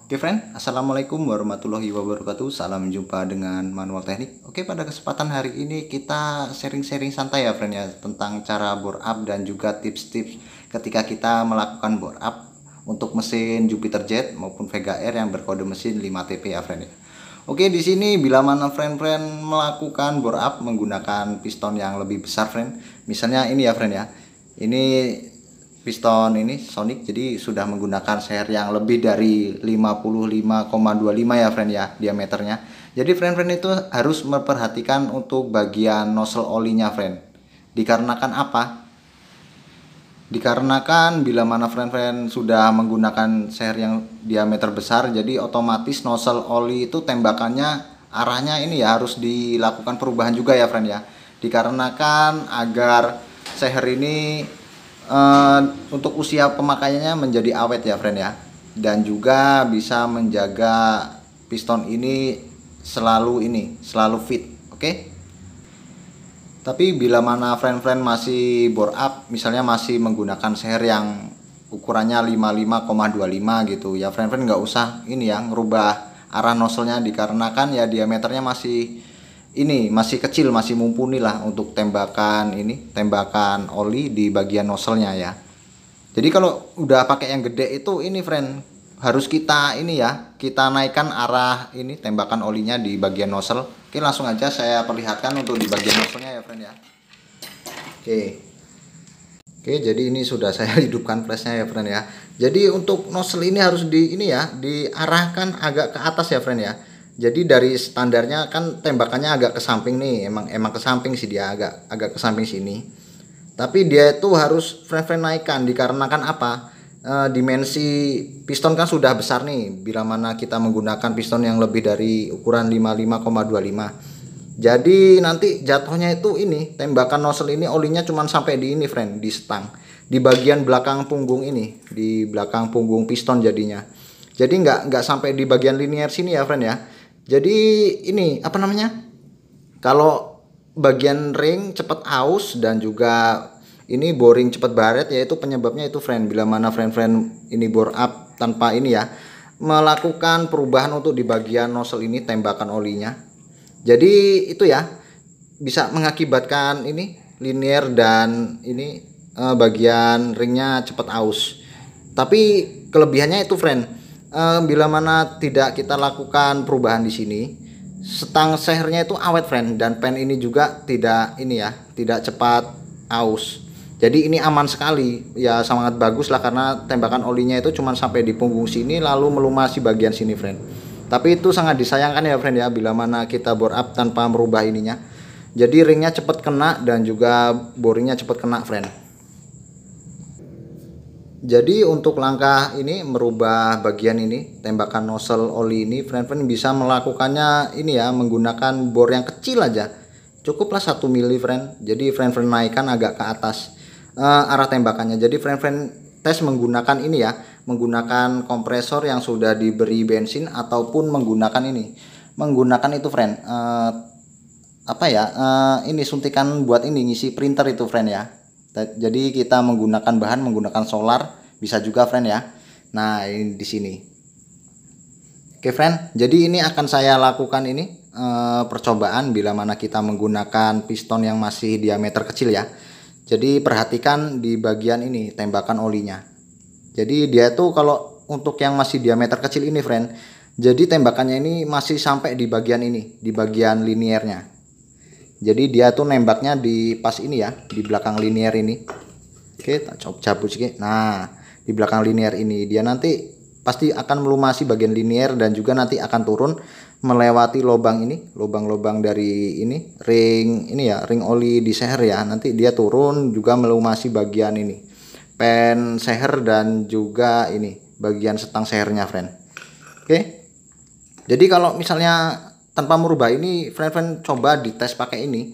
Oke friend, Assalamualaikum warahmatullahi wabarakatuh. Salam jumpa dengan Manual Teknik. Oke, pada kesempatan hari ini kita sharing-sharing santai ya friend ya, tentang cara bore up dan juga tips-tips ketika kita melakukan bore up untuk mesin Jupiter Jet maupun Vega Air yang berkode mesin 5TP ya friend ya. Oke, di sini bila mana friend-friend melakukan bore up menggunakan piston yang lebih besar friend, misalnya ini ya friend ya, ini piston ini Sonic, jadi sudah menggunakan seher yang lebih dari 55,25 ya friend ya diameternya. Jadi friend-friend itu harus memperhatikan untuk bagian nozzle olinya friend. Dikarenakan apa? Dikarenakan bila mana friend-friend sudah menggunakan seher yang diameter besar, jadi otomatis nozzle oli itu tembakannya arahnya ini ya harus dilakukan perubahan juga ya friend ya. Dikarenakan agar seher ini untuk usia pemakaiannya menjadi awet ya friend ya, dan juga bisa menjaga piston ini selalu fit. Oke. Tapi bila mana friend-friend masih bore up, misalnya masih menggunakan seher yang ukurannya 55,25 gitu ya friend-friend, nggak usah ini ya ngerubah arah nozzle-nya, dikarenakan ya diameternya masih kecil, masih mumpuni lah untuk tembakan oli di bagian nozzle-nya ya. Jadi kalau udah pakai yang gede itu ini friend, harus kita naikkan arah ini tembakan olinya di bagian nozzle. Oke, langsung aja saya perlihatkan untuk di bagian nozzle-nya ya friend ya. Oke, jadi ini sudah saya hidupkan flashnya ya friend ya. Jadi untuk nozzle ini harus diarahkan agak ke atas ya friend ya. Jadi dari standarnya kan tembakannya agak ke samping nih, emang ke samping sih, dia agak ke samping sini. Tapi dia itu harus friend naikkan, dikarenakan apa? Dimensi piston kan sudah besar nih, bila mana kita menggunakan piston yang lebih dari ukuran 55,25. Jadi nanti jatuhnya itu ini tembakan nozzle ini olinya cuma sampai di ini friend, di stang, di bagian belakang punggung ini, di belakang punggung piston jadinya. Jadi nggak sampai di bagian linear sini ya friend ya. Jadi ini apa namanya, kalau bagian ring cepat aus dan juga ini boring cepat baret, yaitu penyebabnya itu friend, bila mana friend ini bore up tanpa ini ya melakukan perubahan untuk di bagian nozzle ini tembakan olinya. Jadi itu ya bisa mengakibatkan ini linear dan ini bagian ringnya cepat aus. Tapi kelebihannya itu friend, bila mana tidak kita lakukan perubahan di sini, stang sehernya itu awet friend, dan pen ini juga tidak cepat aus. Jadi ini aman sekali ya, sangat bagus lah, karena tembakan olinya itu cuma sampai di punggung sini lalu melumasi bagian sini friend. Tapi itu sangat disayangkan ya friend ya, bila mana kita bore up tanpa merubah ininya. Jadi ringnya cepat kena dan juga boringnya cepat kena friend. Jadi untuk langkah ini merubah bagian ini tembakan nozzle oli ini, friend bisa melakukannya ini ya menggunakan bor yang kecil aja, cukuplah 1 mili friend. Jadi friend naikkan agak ke atas arah tembakannya. Jadi friend tes menggunakan ini ya, menggunakan kompresor yang sudah diberi bensin ataupun menggunakan itu friend, ini suntikan buat ini ngisi printer itu friend ya. Jadi kita menggunakan solar, bisa juga friend ya. Nah, ini di sini. Oke friend, jadi ini akan saya lakukan ini percobaan bila mana kita menggunakan piston yang masih diameter kecil ya. Jadi perhatikan di bagian ini tembakan olinya. Jadi dia tuh kalau untuk yang masih diameter kecil ini friend, jadi tembakannya ini masih sampai di bagian ini, di bagian linearnya. Jadi dia tuh nembaknya di pas ini ya, di belakang linear ini. Oke, tak cabut sedikit. Nah, di belakang linear ini dia nanti pasti akan melumasi bagian linear dan juga nanti akan turun melewati lubang dari ini ring oli di seher ya. Nanti dia turun juga melumasi bagian ini pen seher dan juga ini bagian setang sehernya friend. Oke. Jadi kalau misalnya tanpa merubah ini, friend coba dites pakai ini,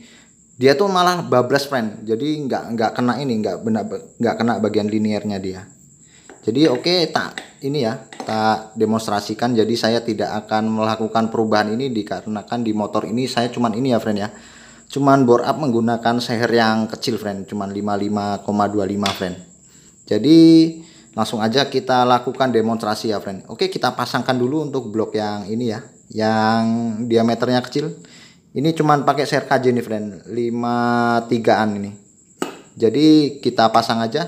dia tuh malah bablas friend. Jadi nggak kena bagian linearnya dia. Jadi oke, tak demonstrasikan. Jadi saya tidak akan melakukan perubahan ini dikarenakan di motor ini saya cuman ini ya friend ya, cuman bore up menggunakan seher yang kecil friend, cuman 55,25 friend. Jadi Langsung aja kita lakukan demonstrasi ya friend. Oke, kita pasangkan dulu untuk blok yang ini ya, yang diameternya kecil. Ini cuman pakai serkaje nih friend, 53an ini. Jadi kita pasang aja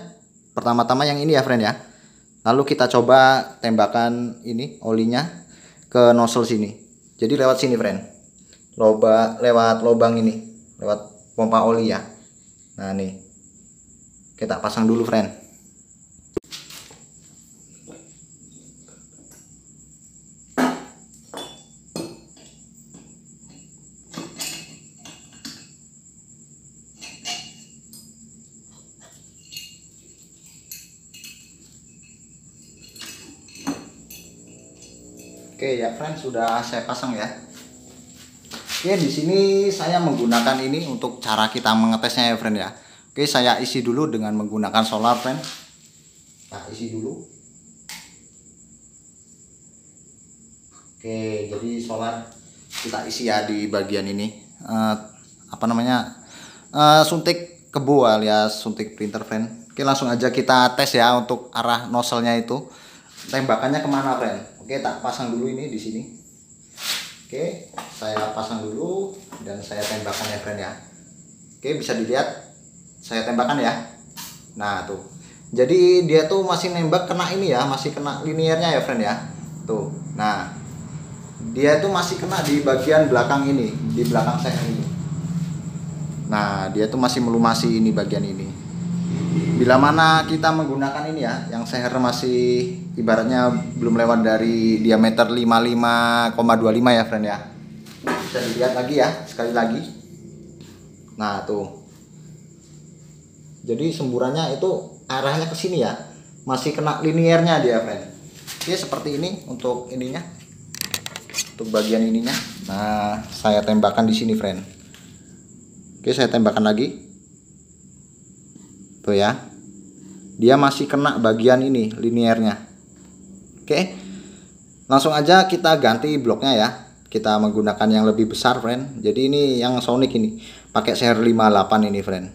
pertama-tama yang ini ya friend ya. Lalu kita coba tembakan ini olinya ke nozzle sini. Jadi lewat sini friend, lewat lubang ini, lewat pompa oli ya. Nah nih, kita pasang dulu friend. Oke ya friend, sudah saya pasang ya. Oke, di sini saya menggunakan ini untuk cara kita mengetesnya ya friend ya. Oke, saya isi dulu dengan menggunakan solar friend. Nah, isi dulu. Oke, jadi solar kita isi ya di bagian ini. Apa namanya? Suntik kebo alias suntik printer friend. Oke, langsung aja kita tes ya untuk arah nozzle-nya itu. Tembakannya kemana friend? Oke, tak pasang dulu ini di sini. Oke, saya pasang dulu dan saya tembakkan ya friend ya. Oke, bisa dilihat saya tembakkan ya. Nah tuh, jadi dia tuh masih nembak kena ini ya, masih kena liniernya ya friend ya. Tuh, nah dia tuh masih kena di bagian belakang ini, di belakang saya ini. Nah dia tuh masih melumasi ini bagian ini. Bila mana kita menggunakan ini ya, yang seher masih ibaratnya belum lewat dari diameter 55,25 ya friend ya. Bisa dilihat lagi ya, sekali lagi. Nah tuh, jadi semburannya itu arahnya ke sini ya, masih kena liniernya dia friend. Oke, seperti ini untuk ininya, untuk bagian ininya. Nah saya tembakkan di sini friend. Oke, saya tembakkan lagi. Tuh ya, dia masih kena bagian ini liniernya. Oke, langsung aja kita ganti bloknya ya. Kita menggunakan yang lebih besar friend. Jadi ini yang Sonic ini pakai seher 58 ini friend.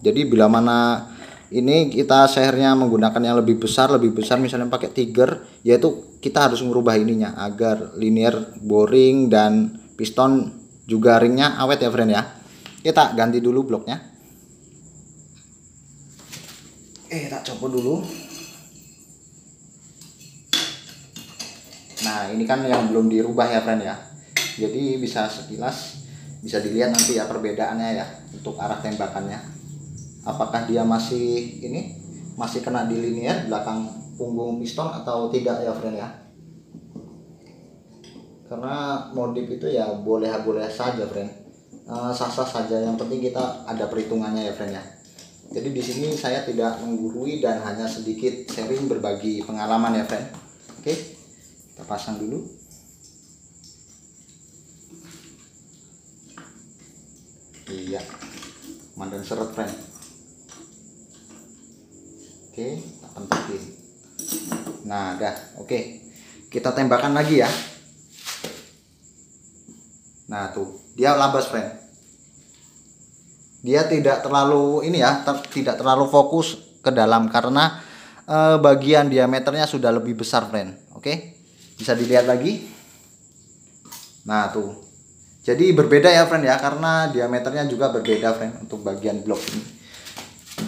Jadi bila mana ini kita sehernya menggunakan yang lebih besar misalnya pakai Tiger, yaitu kita harus merubah ininya agar linier boring dan piston juga ringnya awet ya friend ya. Kita ganti dulu bloknya. Tak copot dulu. Nah ini kan yang belum dirubah ya friend ya. Jadi bisa sekilas bisa dilihat nanti ya perbedaannya ya untuk arah tembakannya. Apakah dia masih ini masih kena di linier belakang punggung piston atau tidak ya friend ya. Karena modif itu ya boleh-boleh saja friend, sah-sah saja, yang penting kita ada perhitungannya ya friend ya. Jadi di sini saya tidak menggurui dan hanya sedikit sharing berbagi pengalaman ya friend. Oke, kita pasang dulu. Iya, mandan seret friend. Oke, kita pentekin. Nah, dah. Oke, kita tembakan lagi ya. Nah tuh, dia labas friend. Dia tidak terlalu ini ya, tidak terlalu fokus ke dalam karena bagian diameternya sudah lebih besar friend. Oke, bisa dilihat lagi. Nah tuh, jadi berbeda ya friend ya, karena diameternya juga berbeda friend untuk bagian blok ini.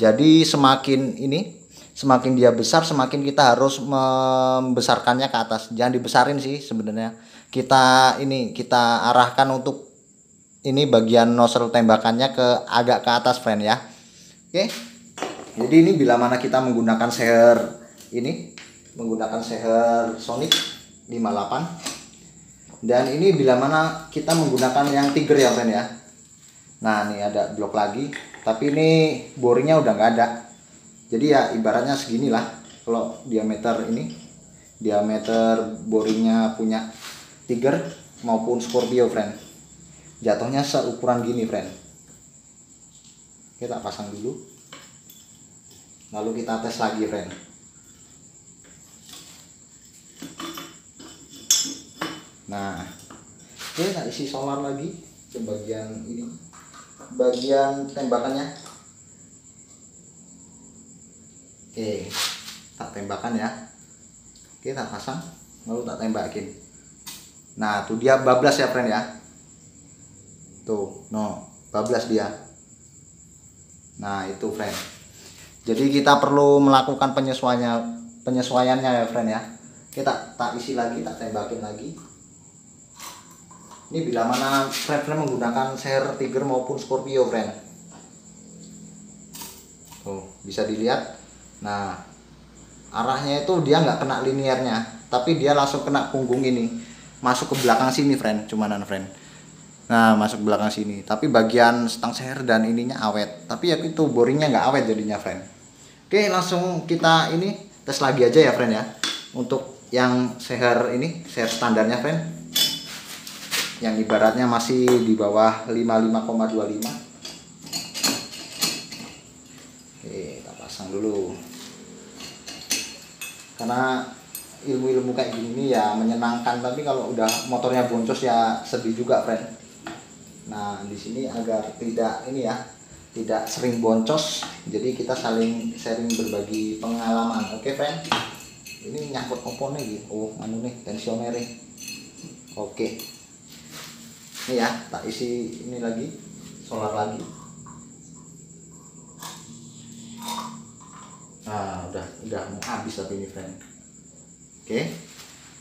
Jadi semakin dia besar, semakin kita harus membesarkannya ke atas. Jangan dibesarin sih sebenarnya. Kita arahkan untuk ini bagian nozzle tembakannya agak ke atas friend ya. Oke, jadi ini bila mana kita menggunakan seher Sonic 58, dan ini bila mana kita menggunakan yang Tiger ya friend ya. Nah ini ada blok lagi, tapi ini boringnya udah nggak ada. Jadi ya ibaratnya seginilah kalau diameter boringnya punya Tiger maupun Scorpio friend. Jatuhnya seukuran gini friend. Kita pasang dulu, lalu kita tes lagi friend. Nah kita isi solar lagi ke bagian ini, bagian tembakannya. Oke, tak tembakan ya. Oke, tak pasang lalu tak tembakin. Nah tuh dia bablas ya friend ya, tuh no bablas dia. Nah itu friend, jadi kita perlu melakukan penyesuaiannya ya friend ya. Kita tak isi lagi, tak tembakin lagi. Ini bila mana friend menggunakan seher Tiger maupun Scorpio friend. Tuh bisa dilihat. Nah arahnya itu dia nggak kena linearnya, tapi dia langsung kena punggung ini, masuk ke belakang sini friend, cumanan friend. Nah masuk belakang sini, tapi bagian stang seher dan ininya awet, tapi ya itu boringnya nggak awet jadinya friend. Oke, langsung kita ini tes lagi aja ya friend ya. Untuk yang seher ini, seher standarnya friend, yang ibaratnya masih di bawah 55,25. Oke, kita pasang dulu. Karena ilmu-ilmu kayak gini ya menyenangkan, tapi kalau udah motornya boncos ya sedih juga friend. Nah di sini agar tidak ini ya, tidak sering boncos, jadi kita saling sharing berbagi pengalaman. Oke friend, ini nyangkut komponnya gitu. Oh anu nih tensioner nih. Oke, ini ya tak isi ini lagi, solar lagi. Nah udah mau habis tapi ini friend. Oke,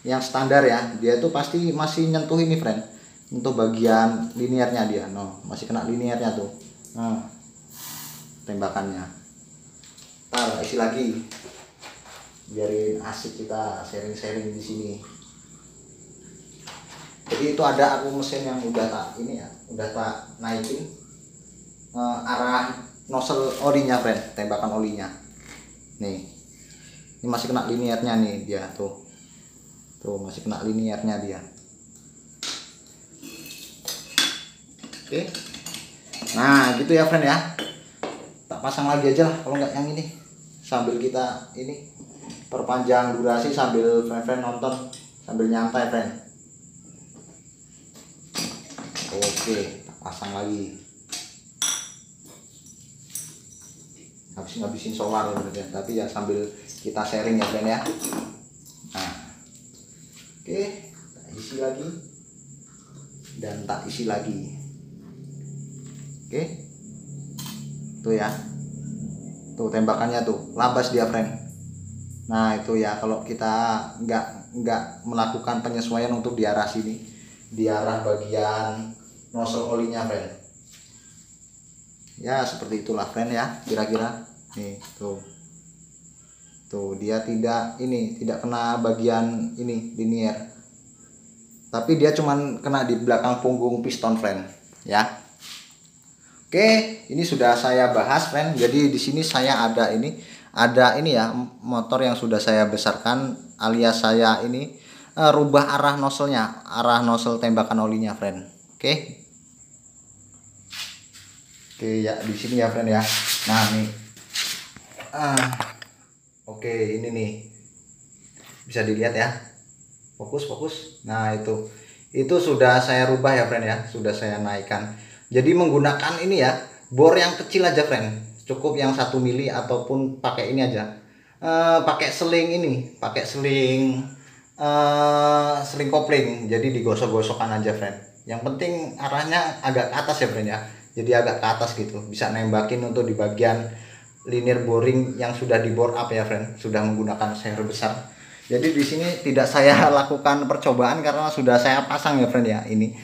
yang standar ya, dia tuh pasti masih nyentuh ini friend, untuk bagian linearnya dia, no masih kena linearnya tuh. Nah tembakannya kita isi lagi, biarin asik kita sharing-sharing di sini. Jadi itu ada aku mesin yang udah tak ini ya, udah tak naikin arah nozzle olinya friend, tembakan olinya nih. Ini masih kena linearnya nih dia tuh masih kena linearnya dia. Oke, nah gitu ya friend ya, tak pasang lagi aja lah kalau nggak yang ini, sambil kita ini perpanjang durasi sambil friend nonton sambil nyantai friend. Oke, tak pasang lagi, ngabisin solar ya, tapi ya sambil kita sharing ya friend ya. Nah oke, tak isi lagi dan tak isi lagi. Oke, tuh ya, tuh tembakannya tuh labas dia friend. Nah itu ya, kalau kita nggak melakukan penyesuaian untuk di arah sini, di arah bagian nozzle olinya friend, ya seperti itulah friend ya kira-kira. Nih tuh dia tidak kena bagian ini linear, tapi dia cuman kena di belakang punggung piston friend ya. Oke, ini sudah saya bahas friend. Jadi di sini saya ada ini ya, motor yang sudah saya besarkan, alias saya ini rubah arah nozzle-nya, arah nozzle tembakan olinya friend. Oke ya di sini ya friend ya. Nah nih oke, ini nih bisa dilihat ya, fokus. Nah itu sudah saya rubah ya friend ya, sudah saya naikkan. Jadi menggunakan ini ya, bor yang kecil aja friend, cukup yang 1 mili ataupun pakai ini aja, pakai seling ini, pakai seling kopling. Jadi digosok-gosokkan aja friend, yang penting arahnya agak ke atas ya friend ya, jadi agak ke atas gitu, bisa nembakin untuk di bagian linear boring yang sudah di bore up ya friend, sudah menggunakan seher besar. Jadi di sini tidak saya lakukan percobaan karena sudah saya pasang ya friend ya, ini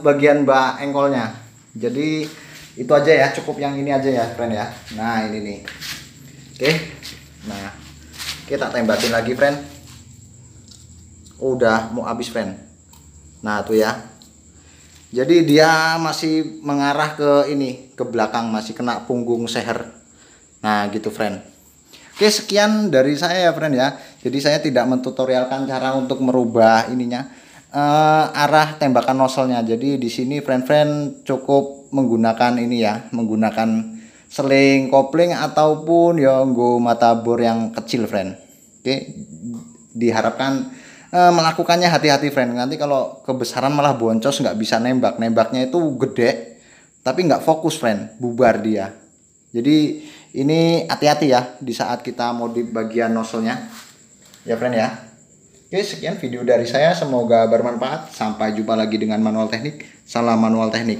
bagian bak engkolnya. Jadi itu aja ya, cukup yang ini aja ya friend ya. Nah ini nih, oke. Nah kita tembakin lagi friend. Udah mau habis friend. Nah tuh ya, jadi dia masih mengarah ke ini, ke belakang, masih kena punggung seher. Nah gitu friend. Oke, sekian dari saya ya friend ya. Jadi saya tidak mentutorialkan cara untuk merubah ininya, arah tembakan nozzle-nya. Jadi di sini friend cukup menggunakan ini ya, menggunakan seling kopling ataupun ya nggo mata bor yang kecil friend. Oke, diharapkan melakukannya hati-hati friend. Nanti kalau kebesaran malah boncos, nggak bisa nembaknya itu gede tapi nggak fokus friend, bubar dia. Jadi ini hati-hati ya di saat kita mau di bagian nozzle-nya ya friend ya. Oke, sekian video dari saya, semoga bermanfaat. Sampai jumpa lagi dengan manual teknik. Salam manual teknik.